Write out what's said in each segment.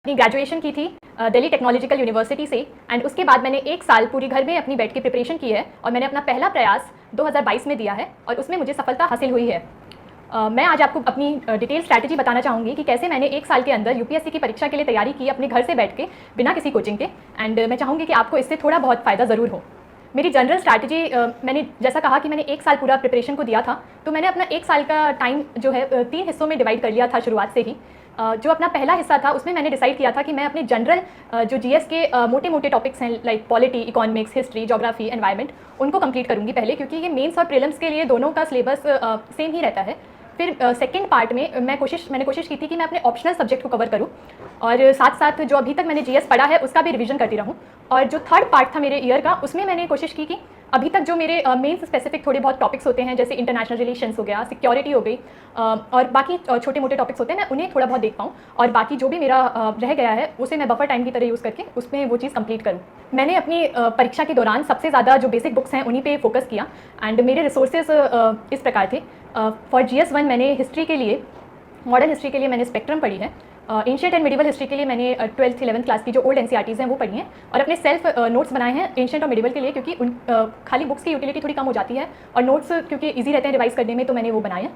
अपनी ग्रेजुएशन की थी दिल्ली टेक्नोलॉजिकल यूनिवर्सिटी से एंड उसके बाद मैंने 1 साल पूरी घर में अपनी बैठ के प्रिपरेशन की है और मैंने अपना पहला प्रयास 2022 में दिया है और उसमें मुझे सफलता हासिल हुई है। मैं आज आपको अपनी डिटेल स्ट्रैटेजी बताना चाहूँगी कि कैसे मैंने 1 साल के अंदर यूपीएससी की परीक्षा के लिए तैयारी की अपने घर से बैठ के बिना किसी कोचिंग के एंड मैं चाहूँगी कि आपको इससे थोड़ा बहुत फ़ायदा ज़रूर हो। मेरी जनरल स्ट्रैटेजी मैंने जैसा कहा कि मैंने 1 साल पूरा प्रिपरेशन को दिया था, तो मैंने अपना 1 साल का टाइम जो है 3 हिस्सों में डिवाइड कर लिया था शुरुआत से ही। जो अपना पहला हिस्सा था उसमें मैंने डिसाइड किया था कि मैं अपने जनरल जो जीएस के मोटे मोटे टॉपिक्स हैं like polity, economics, history, geography, environment, उनको कंप्लीट करूँगी पहले, क्योंकि ये मेंस और प्रीलिम्स के लिए दोनों का सिलेबस सेम ही रहता है। फिर सेकंड पार्ट में मैंने कोशिश की थी कि मैं अपने ऑप्शनल सब्जेक्ट को कवर करूँ और साथ साथ जो अभी तक मैंने जीएस पढ़ा है उसका भी रिवीजन करती रहूँ। और जो थर्ड पार्ट था मेरे ईयर का, उसमें मैंने कोशिश की कि अभी तक जो मेरे मेंस स्पेसिफिक थोड़े बहुत टॉपिक्स होते हैं जैसे इंटरनेशनल रिलेशंस हो गया, सिक्योरिटी हो गई और बाकी छोटे मोटे टॉपिक्स होते हैं, मैं उन्हें थोड़ा बहुत देख पाऊँ और बाकी जो भी मेरा रह गया है उसे मैं बफर टाइम की तरह यूज़ करके उसमें वो चीज़ कंप्लीट करूँ। मैंने अपनी परीक्षा के दौरान सबसे ज़्यादा जो बेसिक बुक्स हैं उन्हीं पे फोकस किया एंड मेरे रिसोर्सेज इस प्रकार थे। फॉर GS1 मैंने हिस्ट्री के लिए, मॉडर्न हिस्ट्री के लिए मैंने स्पेक्ट्रम पढ़ी है। एंशिएंट एंड मिडिवल हिस्ट्री के लिए मैंने 12th 11th क्लास की जो ओल्ड NCERTs हैं वो पढ़ी हैं और अपने सेल्फ नोट्स बनाए हैं एंशिएंट और मिडिवल के लिए, क्योंकि उन खाली बुक्स की यूटिलिटी थोड़ी कम हो जाती है और नोट्स क्योंकि ईजी रहते हैं रिवाइज करने में, तो मैंने वो बनाए हैं।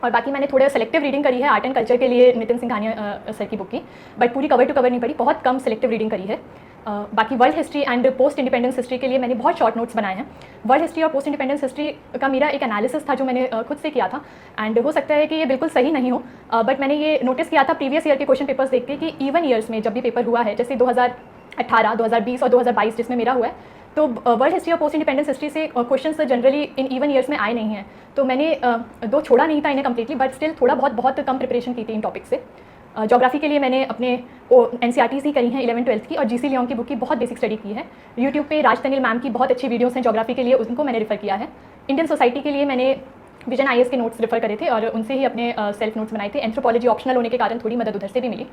और बाकी मैंने थोड़ा सेलेक्टिव रीडिंग करी है आर्ट एंड कल्चर के लिए नितिन सिंघानिया सर की बुक की, बट पूरी कवर टू कवर नहीं पढ़ी, बहुत कम सेलेक्टिव रीडिंग करी है। बाकी world history and post independence history के लिए मैंने बहुत शॉर्ट नोट्स बनाए हैं। वर्ल्ड हिस्ट्री और पोस्ट इंडिपेंडेंस हिस्ट्री का मेरा एक एनालिसिस था जो मैंने खुद से किया था एंड हो सकता है कि ये बिल्कुल सही नहीं हो, बट मैंने ये नोटिस किया था प्रीवियस ईयर के क्वेश्चन पेपर्स देख के कि इवन ईयर्स में जब भी पेपर हुआ है, जैसे 2018, 2020 और 2022 जिसमें मेरा हुआ है, तो वर्ल्ड हिस्ट्री और पोस्ट इंडिपेंडेंस हिस्ट्री से questions generally in even years में आए नहीं हैं। तो मैंने दो छोड़ा नहीं था इन्हें कम्प्लीटली, बट स्टिल थोड़ा बहुत कम प्रिपरेशन की थी इन टॉपिक से। ज्योग्राफी के लिए मैंने अपने NCERTs ही करी हैं 11th 12th की और GC लियोन की बुक की बहुत बेसिक स्टडी की है। यूट्यूब पे राज तनिल मैम की बहुत अच्छी वीडियोस हैं ज्योग्राफी के लिए, उनको मैंने रेफर किया है। इंडियन सोसाइटी के लिए मैंने विजन IAS के नोट्स रेफर करे थे और उनसे ही अपने सेल्फ नोट्स बनाए थे। एंथ्रोपोलॉजी ऑप्शनल होने के कारण थोड़ी मदद उधर से भी मिली।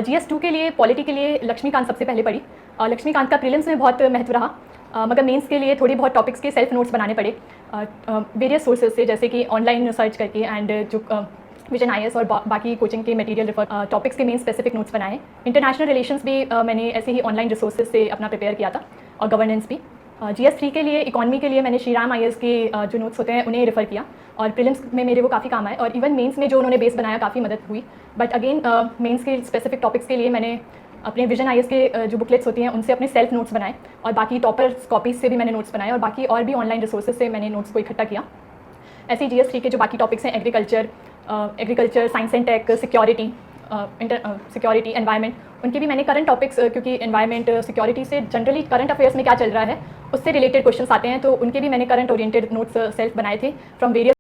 GS2 के लिए पॉलिटी के लिए लक्ष्मीकांत सबसे पहले पढ़ी। लक्ष्मीकांत का प्रीलिम्स में बहुत महत्व रहा, मगर मेंस के लिए थोड़ी बहुत टॉपिक्स के सेल्फ नोट्स बनाने पड़े वेरियस सोर्सेज से, जैसे कि ऑनलाइन सर्च करके एंड जो विजन IAS और बाकी कोचिंग के मटेरियल रेफर टॉपिक्स के मेन स्पेसिफिक नोट्स बनाए। इंटरनेशनल रिलेशंस भी मैंने ऐसे ही ऑनलाइन रिसोर्सेज से अपना प्रिपेयर किया था और गवर्नेंस भी। GS3 के लिए इकोनॉमी के लिए मैंने श्रीराम IAS के जो नोट्स होते हैं उन्हें रेफर किया और प्रीलिम्स में मेरे वो काफ़ी काम आए और इवन मेंस में जो उन्होंने बेस बनाया काफ़ी मदद हुई। बट अगेन मेंस के स्पेसिफिक टॉपिक्स के लिए मैंने अपने विजन IAS के जो बुकलेट्स होती हैं उनसे अपने सेल्फ नोट्स बनाए और बाकी टॉपर्स कॉपीज से भी मैंने नोट्स बनाए और बाकी और भी ऑनलाइन रिसोर्सेज से मैंने नोट्स को इकट्ठा किया। ऐसे ही GS3 के जो बाकी टॉपिक्स हैं agriculture, science and tech, security, environment, उनके भी मैंने करंट टॉपिक्स, क्योंकि एनवायरनमेंट सिक्योरिटी से जनरली करंट अफेयर्स में क्या चल रहा है उससे रिलेटेड क्वेश्चंस आते हैं, तो उनके भी मैंने करंट ओरिएंटेड नोट्स सेल्फ बनाए थे फ्रॉम वेरियस